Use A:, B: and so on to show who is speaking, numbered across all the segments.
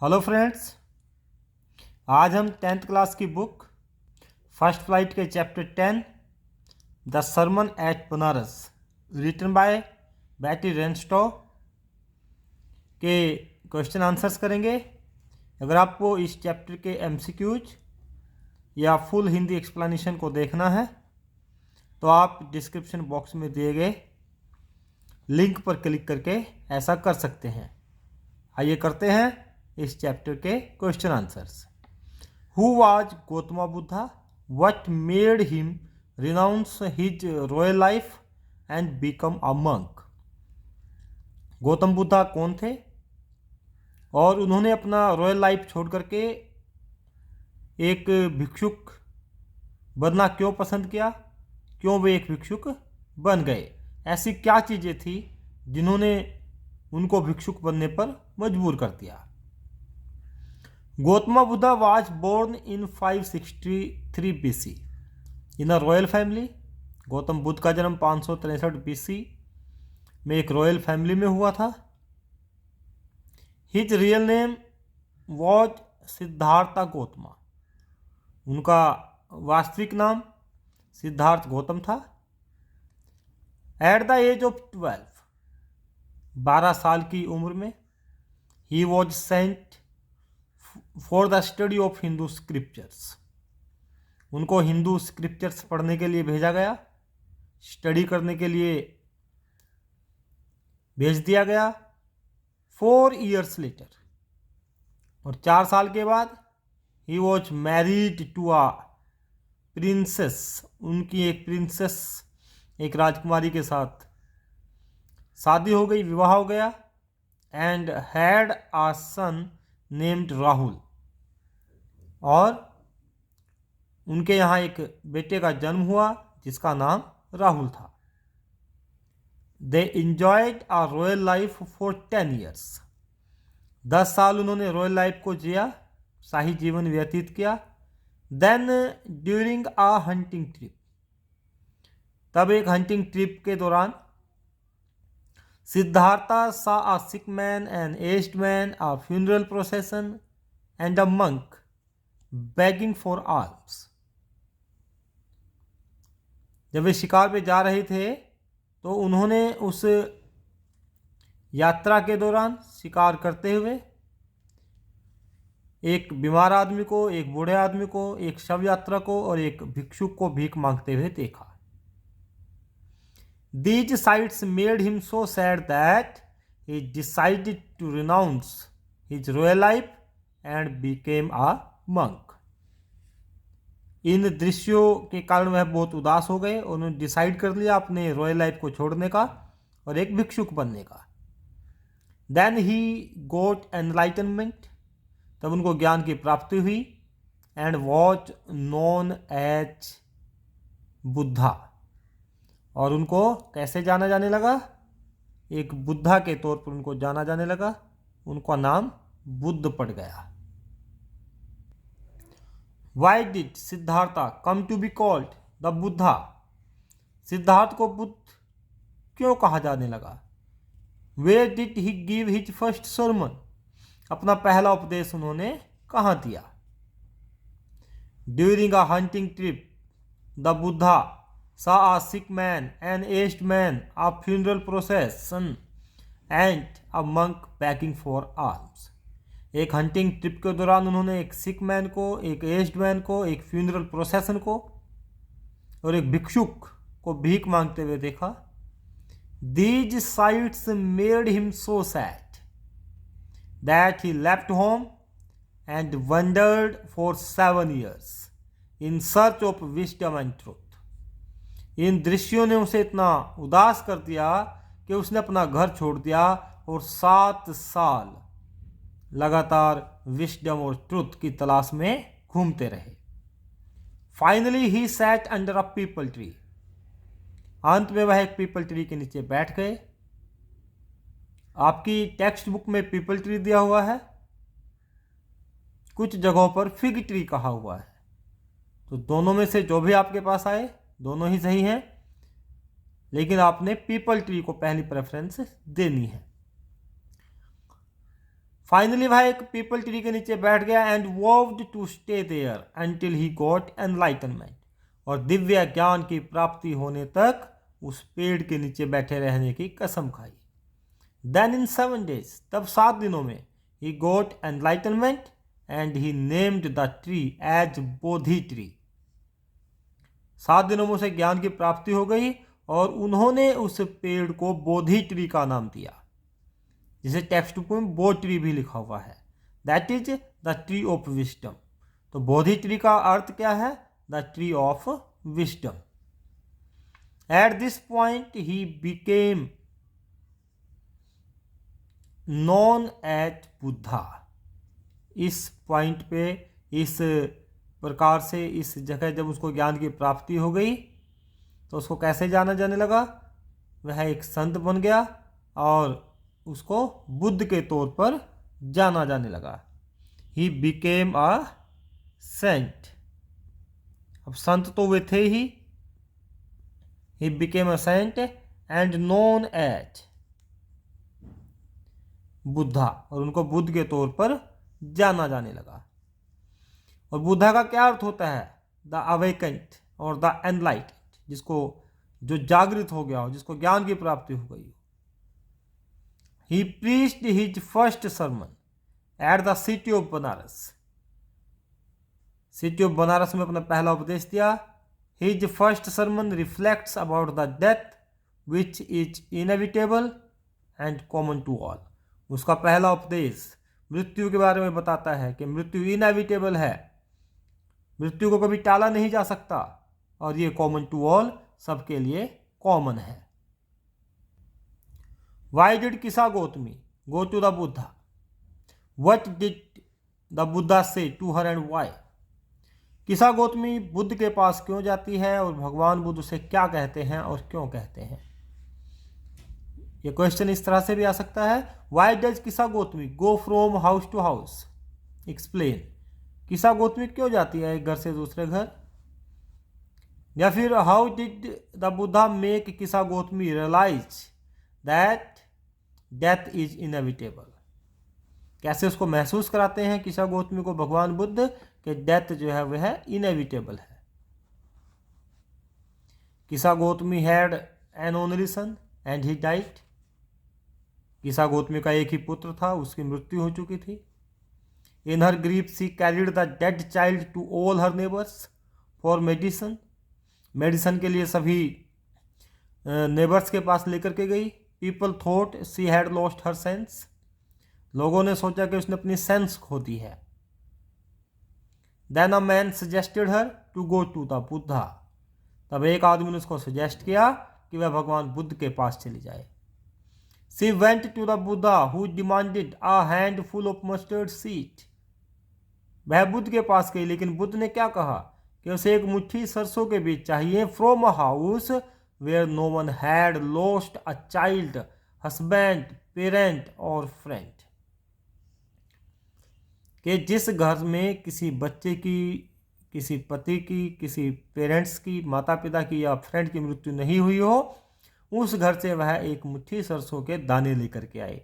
A: Hello friends, आज हम 10th class की बुक फर्स्ट फ्लाइट के chapter 10 the sermon at Banaras written by Betty Renshaw के क्वेश्चन आंसर्स करेंगे। अगर आपको इस चैप्टर के एमसीक्यूज या फुल हिंदी एक्सप्लेनेशन को देखना है तो आप डिस्क्रिप्शन बॉक्स में दिए गए लिंक पर क्लिक करके ऐसा कर सकते हैं। आइए करते हैं इस चैप्टर के question answers. Who was Gautam Buddha? What made him renounce his royal life and become a monk? Gautam Buddha कौन थे और उन्होंने अपना रॉयल लाइफ छोड़ करके एक भिक्षुक बनना क्यों पसंद किया? क्यों वे एक भिक्षुक बन गए? ऐसी क्या चीज़ें थी जिन्होंने उनको भिक्षुक बनने पर मजबूर कर दिया? Gautam Buddha was born in 563 BC in a royal family। Gautam Buddha का जन्म 563 BC में एक रॉयल फैमिली में हुआ था। His real name was Siddharth Gautam. उनका वास्तविक नाम सिद्धार्थ गौतम था। एट द एज ऑफ 12 साल की उम्र में he was sent for the study of Hindu scriptures. उनको हिंदू स्क्रिप्चर्स पढ़ने के लिए भेजा गया, स्टडी करने के लिए भेज दिया गया। 4 years लेटर, और 4 साल के बाद ही was married to a princess. उनकी एक प्रिंसेस, एक राजकुमारी के साथ शादी हो गई, विवाह हो गया। And had a son named Rahul, और उनके यहाँ एक बेटे का जन्म हुआ जिसका नाम राहुल था। They enjoyed a royal life for 10 years। 10 साल उन्होंने रॉयल लाइफ को जिया, शाही जीवन व्यतीत किया। Then during a hunting trip, तब एक हंटिंग ट्रिप के दौरान Siddhartha saw a sick man, an aged man, a funeral procession, and a monk begging for alms। जब वे शिकार पे जा रहे थे तो उन्होंने उस यात्रा के दौरान शिकार करते हुए एक बीमार आदमी को, एक बूढ़े आदमी को, एक शव यात्रा को और एक भिक्षुक को भीख मांगते हुए देखा। These sights made him so sad that he decided to renounce his royal life and became a monk। इन दृश्यों के कारण वह बहुत उदास हो गए। उन्होंने डिसाइड कर लिया अपने रॉयल लाइफ को छोड़ने का और एक भिक्षुक बनने का। देन ही गोट एनलाइटनमेंट, तब उनको ज्ञान की प्राप्ति हुई। And was known as Buddha, और उनको कैसे जाना जाने लगा? एक बुद्धा के तौर पर उनको जाना जाने लगा। उनका नाम बुद्ध पड़ गया। Why did Siddhartha come to be called the Buddha? Siddhartha को बुद्ध क्यों कहा जाने लगा? Where did he give his first sermon? अपना पहला उपदेश उन्होंने कहाँ दिया? During a hunting trip the Buddha saw a sick man, an aged man, a funeral procession, and a monk begging for alms। एक हंटिंग ट्रिप के दौरान उन्होंने एक सिक मैन को, एक एज्ड मैन को, एक फ्यूनरल प्रोसेशन को और एक भिक्षुक को भीख मांगते हुए देखा। These sights made him so sad that he left home and wandered for 7 years in search of wisdom and truth। इन दृश्यों ने उसे इतना उदास कर दिया कि उसने अपना घर छोड़ दिया और 7 साल लगातार विजडम और ट्रुथ की तलाश में घूमते रहे। Finally he sat under a people tree. अंत में वह एक पीपल ट्री के नीचे बैठ गए। आपकी टेक्स्ट बुक में पीपल ट्री दिया हुआ है, कुछ जगहों पर फिग ट्री कहा हुआ है। तो दोनों में से जो भी आपके पास आए, दोनों ही सही हैं, लेकिन आपने पीपल ट्री को पहली प्रेफरेंस देनी है। फाइनली वह एक पीपल ट्री के नीचे बैठ गया and vowed to stay there until he got enlightenment, और दिव्य ज्ञान की प्राप्ति होने तक उस पेड़ के नीचे बैठे रहने की कसम खाई। देन इन 7 days, तब 7 दिनों में, he got enlightenment and he named the tree as Bodhi tree. 7 दिनों में उसे ज्ञान की प्राप्ति हो गई और उन्होंने उस पेड़ को बोधि ट्री का नाम दिया, जिसे टेक्स्ट बुक में बो ट्री भी लिखा हुआ है। That is the tree of wisdom. तो बोधि ट्री का अर्थ क्या है? The tree of wisdom. At this point he became known as Buddha. इस पॉइंट पे, इस प्रकार से, इस जगह जब उसको ज्ञान की प्राप्ति हो गई तो उसको कैसे जाना जाने लगा? वह एक संत बन गया और उसको बुद्ध के तौर पर जाना जाने लगा। He became a saint. अब संत तो वे थे ही। He became a saint and known as Buddha, और उनको बुद्ध के तौर पर जाना जाने लगा। और बुद्धा का क्या अर्थ होता है? द अवेकेंड और द एनलाइटेंड, जिसको, जो जागृत हो गया हो, जिसको ज्ञान की प्राप्ति हो गई हो। He preached his first sermon at the city of Banaras. City of Banaras में अपना पहला उपदेश दिया। His first sermon reflects about the death which is inevitable and common to all। उसका पहला उपदेश मृत्यु के बारे में बताता है कि मृत्यु इनएविटेबल है, मृत्यु को कभी टाला नहीं जा सकता, और ये कॉमन टू ऑल, सबके लिए कॉमन है। Why did Kisa Gotami go to the Buddha? What did the Buddha say to her and why? किसा गौतमी बुद्ध के पास क्यों जाती है और भगवान बुद्ध उसे क्या कहते हैं और क्यों कहते हैं? ये क्वेश्चन इस तरह से भी आ सकता है, Why does Kisa Gautami go from house to house? Explain। किसा गौतमी क्यों जाती है एक घर से दूसरे घर? या फिर How did the Buddha make किसा Gautami realize that death is inevitable? कैसे उसको महसूस कराते हैं किसा गौतमी को भगवान बुद्ध कि डेथ जो है वह इनएविटेबल है। Kisa Gautami had an only son and he died. किसा गौतमी का एक ही पुत्र था, उसकी मृत्यु हो चुकी थी। In her grief she carried the dead child to all her neighbours for medicine. Medicine के लिए सभी नेबर्स के पास लेकर के गई। People thought she had lost her sense. लोगों ने सोचा कि उसने अपनी सेंस खो दी है। Then a man suggested her to go to the Buddha. तब एक आदमी ने उसको सजेस्ट किया कि वह भगवान बुद्ध के पास चली जाए। She went to the Buddha who demanded a hand full of mustard seed. वह बुद्ध के पास गई, लेकिन बुद्ध ने क्या कहा कि उसे एक मुट्ठी सरसों के बीज चाहिए, from a house where no one had lost a child, husband, parent or friend। कि जिस घर में किसी बच्चे की, किसी पति की, किसी पेरेंट्स की, माता पिता की या फ्रेंड की मृत्यु नहीं हुई हो, उस घर से वह एक मुट्ठी सरसों के दाने लेकर के आए।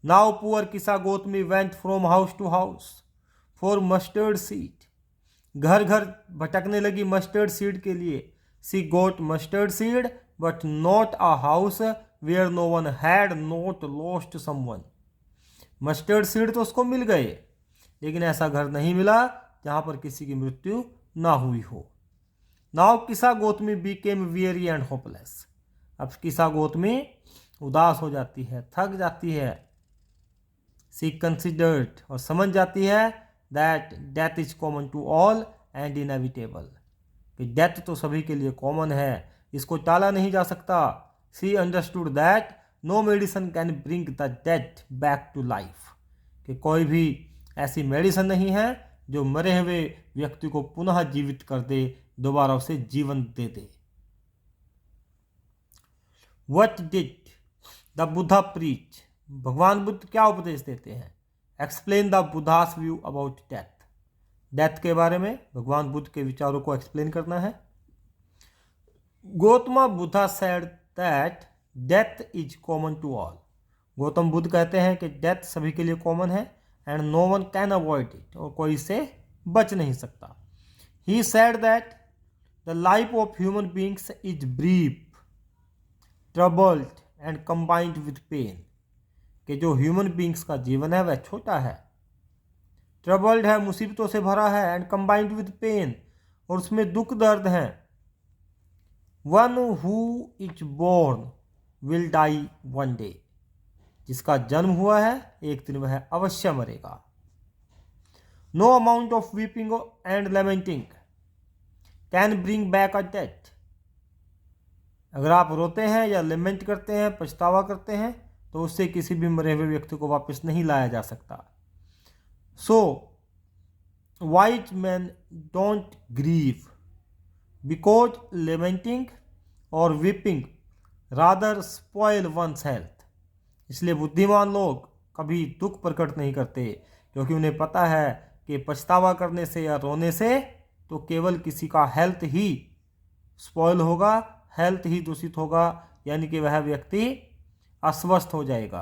A: Now poor Kisa Gautami went from house to house for mustard seed. घर घर भटकने लगी मस्टर्ड सीड के लिए। She got mustard seed but not a house where no one had not lost someone। Mustard seed तो उसको मिल गए, लेकिन ऐसा घर नहीं मिला जहां पर किसी की मृत्यु ना हुई हो। नाउ किसा Gautami became weary and hopeless। अब किसा गौतमी उदास हो जाती है, थक जाती है। She considered, और समझ जाती है, that death is common to all and inevitable। कि डेथ तो सभी के लिए कॉमन है, इसको टाला नहीं जा सकता। She understood that no medicine can bring the dead back to life. कि कोई भी ऐसी मेडिसिन नहीं है जो मरे हुए व्यक्ति को पुनः जीवित कर दे, दोबारा उसे जीवन दे दे। What did the Buddha preach? भगवान बुद्ध क्या उपदेश देते हैं? Explain the Buddha's view about death. Death के बारे में भगवान बुद्ध के विचारों को एक्सप्लेन करना है। Gautama Buddha said that death is common to all. Gautam Buddha कहते हैं कि डेथ सभी के लिए कॉमन है and no one can avoid it, और कोई इससे बच नहीं सकता। He said that the life of human beings is brief, troubled and combined with pain, कि जो ह्यूमन बींग्स का जीवन है वह छोटा है, ट्रबल्ड है, मुसीबतों से भरा है, एंड कंबाइंड विद पेन, और उसमें दुख दर्द है। One who is born will die one day, जिसका जन्म हुआ है एक दिन वह अवश्य मरेगा। No amount of weeping and lamenting can bring back a death, अगर आप रोते हैं या लेमेंट करते हैं, पछतावा करते हैं, तो उससे किसी भी मरे हुए व्यक्ति को वापस नहीं लाया जा सकता। So wise man don't grieve because lamenting और weeping rather spoil one's health, इसलिए बुद्धिमान लोग कभी दुख प्रकट नहीं करते, क्योंकि उन्हें पता है कि पछतावा करने से या रोने से तो केवल किसी का हेल्थ ही स्पॉइल होगा, हेल्थ ही दूषित होगा, यानी कि वह व्यक्ति अस्वस्थ हो जाएगा।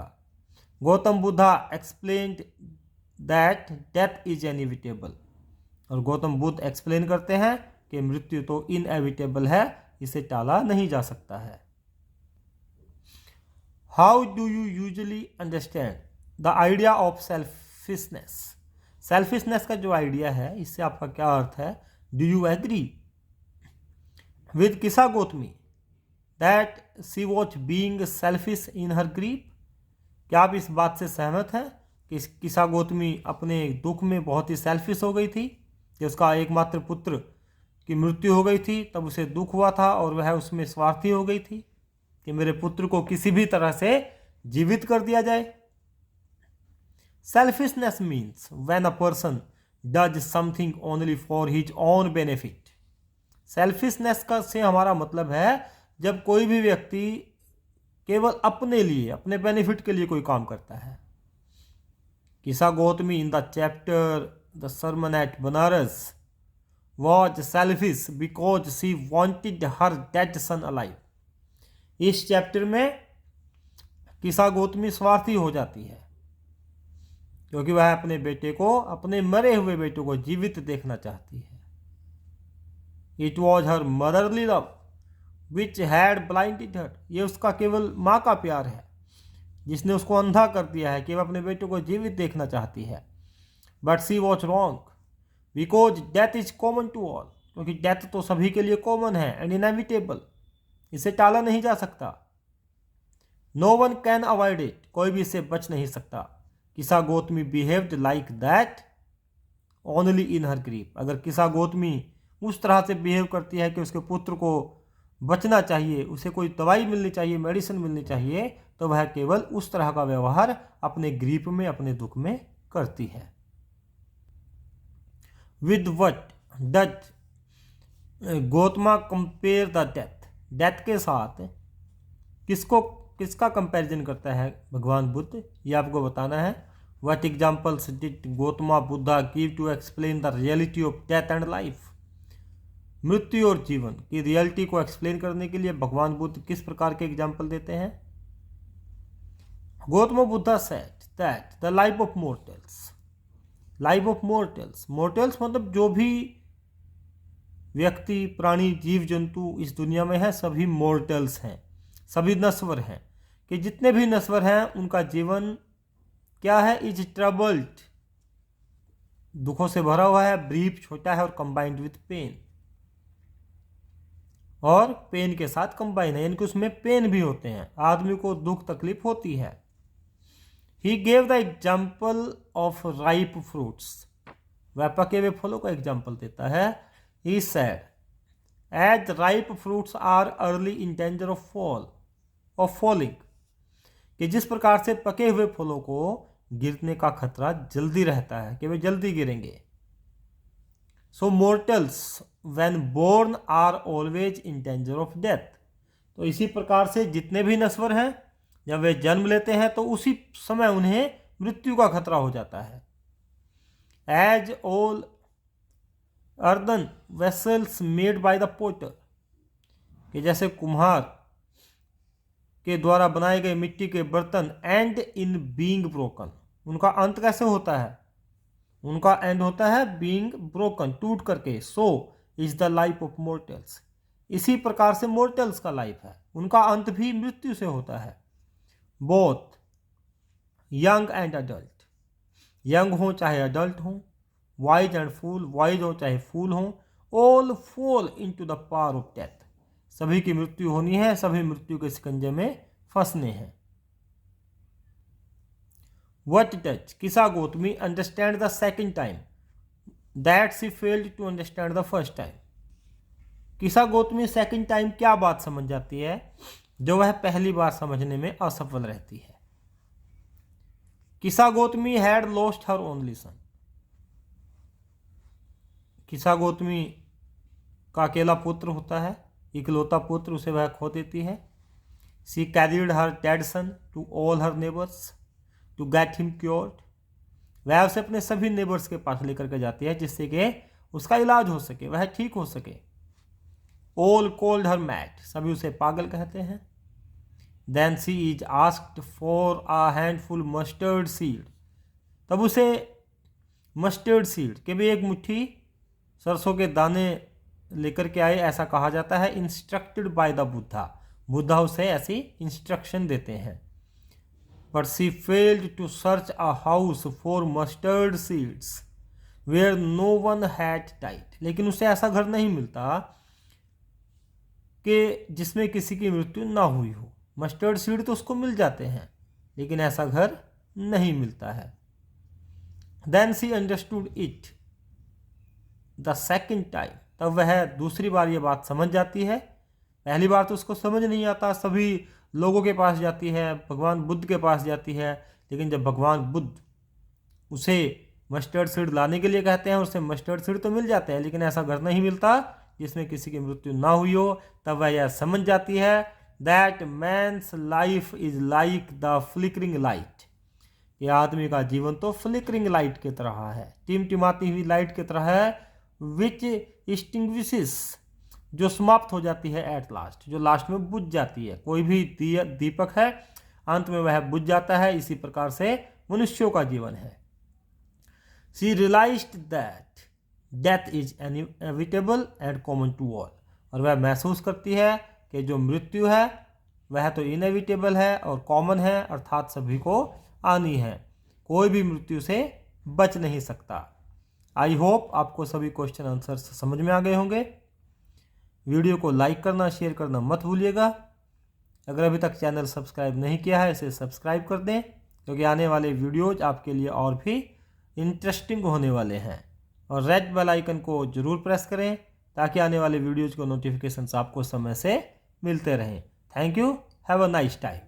A: Gautam Buddha explained that death is inevitable, और गौतम बुद्ध एक्सप्लेन करते हैं कि मृत्यु तो इनएविटेबल है, इसे टाला नहीं जा सकता है। How do you usually understand the idea of selfishness, selfishness का जो आइडिया है इससे आपका क्या अर्थ है? डू यू एग्री विद किसा Gautami that she was being selfish in her grief, क्या आप इस बात से सहमत हैं कि किसा गौतमी अपने दुख में बहुत ही सेल्फिश हो गई थी, कि उसका एकमात्र पुत्र की मृत्यु हो गई थी, तब उसे दुख हुआ था और वह उसमें स्वार्थी हो गई थी कि मेरे पुत्र को किसी भी तरह से जीवित कर दिया जाए। Selfishness means when a person does something only for his own benefit, selfishness का से हमारा मतलब है जब कोई भी व्यक्ति केवल अपने लिए, अपने बेनिफिट के लिए कोई काम करता है। Kisa Gautami in the chapter the sermon at Benares was selfish because she wanted her dead son alive, इस चैप्टर में किसा गौतमी स्वार्थी हो जाती है क्योंकि वह अपने बेटे को, अपने मरे हुए बेटे को जीवित देखना चाहती है। It was her motherly love which had blinded her, ये उसका केवल माँ का प्यार है जिसने उसको अंधा कर दिया है कि वह अपने बेटे को जीवित देखना चाहती है। But she was wrong because death is common to all, क्योंकि डेथ तो सभी के लिए कॉमन है एंड इनएविटेबल, इसे टाला नहीं जा सकता। No one can avoid it, कोई भी इससे बच नहीं सकता। Kisa Gautami behaved like that only in her grief, अगर किसा गौतमी उस तरह से बिहेव करती है कि उसके पुत्र को बचना चाहिए, उसे कोई दवाई मिलनी चाहिए, मेडिसिन मिलनी चाहिए, तो वह केवल उस तरह का व्यवहार अपने ग्रीफ में, अपने दुख में करती है। With what does Gautama compare the death, death के साथ किसका कंपैरिजन करता है भगवान बुद्ध, ये आपको बताना है। What examples did Gautama Buddha give to explain the reality of death and life, मृत्यु और जीवन की रियलिटी को एक्सप्लेन करने के लिए भगवान बुद्ध किस प्रकार के एग्जाम्पल देते हैं। Gautam Buddha said that the life of mortals, life of mortals, mortals मतलब जो भी व्यक्ति, प्राणी, जीव जंतु इस दुनिया में है सभी मोर्टल्स हैं, सभी नश्वर हैं, कि जितने भी नश्वर हैं उनका जीवन क्या है? इज ट्रबल्ड, दुखों से भरा हुआ है, ब्रीफ छोटा है, और कंबाइंड विथ पेन, और पेन के साथ कंबाइन है, यानी कि उसमें पेन भी होते हैं, आदमी को दुख तकलीफ होती है। He gave the example of ripe fruits, वह पके हुए फलों का एग्जाम्पल देता है। He said as ripe fruits are early in danger of falling, कि जिस प्रकार से पके हुए फलों को गिरने का खतरा जल्दी रहता है, कि वे जल्दी गिरेंगे। So mortals when born are always in danger of death, तो इसी प्रकार से जितने भी नश्वर हैं जब वे जन्म लेते हैं तो उसी समय उन्हें मृत्यु का खतरा हो जाता है। As all earthen vessels made by the potter, कि जैसे कुम्हार के द्वारा बनाए गए मिट्टी के बर्तन एंड इन बीइंग ब्रोकन, उनका अंत कैसे होता है? उनका एंड होता है बीइंग ब्रोकन, टूट करके। So is the life of mortals, इसी प्रकार से मोर्टल्स का लाइफ है, उनका अंत भी मृत्यु से होता है। Both young and adult, young हो चाहे अडल्ट हो, वाइज एंड फूल, वाइज हो चाहे फूल हो, all fall into the power of death, सभी की मृत्यु होनी है, सभी मृत्यु के शिकंजे में फंसने हैं। What does Kisa Gautami understand the second time that she failed to understand the first time? Kisa Gautami second time क्या बात समझ जाती है जो वह पहली बार समझने में असफल रहती है? Kisa Gautami had lost her only son, किसा गौतमी का अकेला पुत्र होता है, इकलौता पुत्र, उसे वह खो देती है। She carried her dead son to all her neighbours to get him cured, वह उसे अपने सभी नेबर्स के पास लेकर के जाती है जिससे कि उसका इलाज हो सके, वह ठीक हो सके। ऑल कॉल्ड हर मैड, सभी उसे पागल कहते हैं। Then she is asked for a handful mustard seed, तब उसे मस्टर्ड सीड के भी एक मुट्ठी सरसों के दाने लेकर के आए, ऐसा कहा जाता है। Instructed by the Buddha, Buddha उसे ऐसी इंस्ट्रक्शन देते हैं। But she failed to search a house for mustard seeds where no one had died, लेकिन उसे ऐसा घर नहीं मिलता कि जिसमें किसी की मृत्यु ना हुई हो। मस्टर्ड सीड तो उसको मिल जाते हैं, लेकिन ऐसा घर नहीं मिलता है। Then she understood it the second time, तब वह दूसरी बार ये बात समझ जाती है। पहली बार तो उसको समझ नहीं आता, सभी लोगों के पास जाती है, भगवान बुद्ध के पास जाती है, लेकिन जब भगवान बुद्ध उसे मस्टर्ड सीड लाने के लिए कहते हैं, उसे मस्टर्ड सीड तो मिल जाते हैं, लेकिन ऐसा घर नहीं मिलता जिसमें किसी की मृत्यु ना हुई हो। तब वह यह समझ जाती है that man's life is like the flickering light, ये आदमी का जीवन तो फ्लिकरिंग लाइट की तरह है, टिमटिमाती हुई लाइट की तरह है। विच एक्सटिंग्विशेस, जो समाप्त हो जाती है एट लास्ट, जो लास्ट में बुझ जाती है। कोई भी दीपक है, अंत में वह बुझ जाता है, इसी प्रकार से मनुष्यों का जीवन है। She realised that death is inevitable and common to all, और वह महसूस करती है कि जो मृत्यु है वह तो इनएविटेबल है और कॉमन है, अर्थात सभी को आनी है, कोई भी मृत्यु से बच नहीं सकता। आई होप आपको सभी क्वेश्चन आंसर समझ में आ गए होंगे। वीडियो को लाइक करना, शेयर करना मत भूलिएगा। अगर अभी तक चैनल सब्सक्राइब नहीं किया है, इसे सब्सक्राइब कर दें, क्योंकि आने वाले वीडियोज आपके लिए और भी इंटरेस्टिंग होने वाले हैं। और रेड बेल आइकन को जरूर प्रेस करें ताकि आने वाले वीडियोज को नोटिफिकेशंस आपको समय से मिलते रहें। Thank you, have a nice time.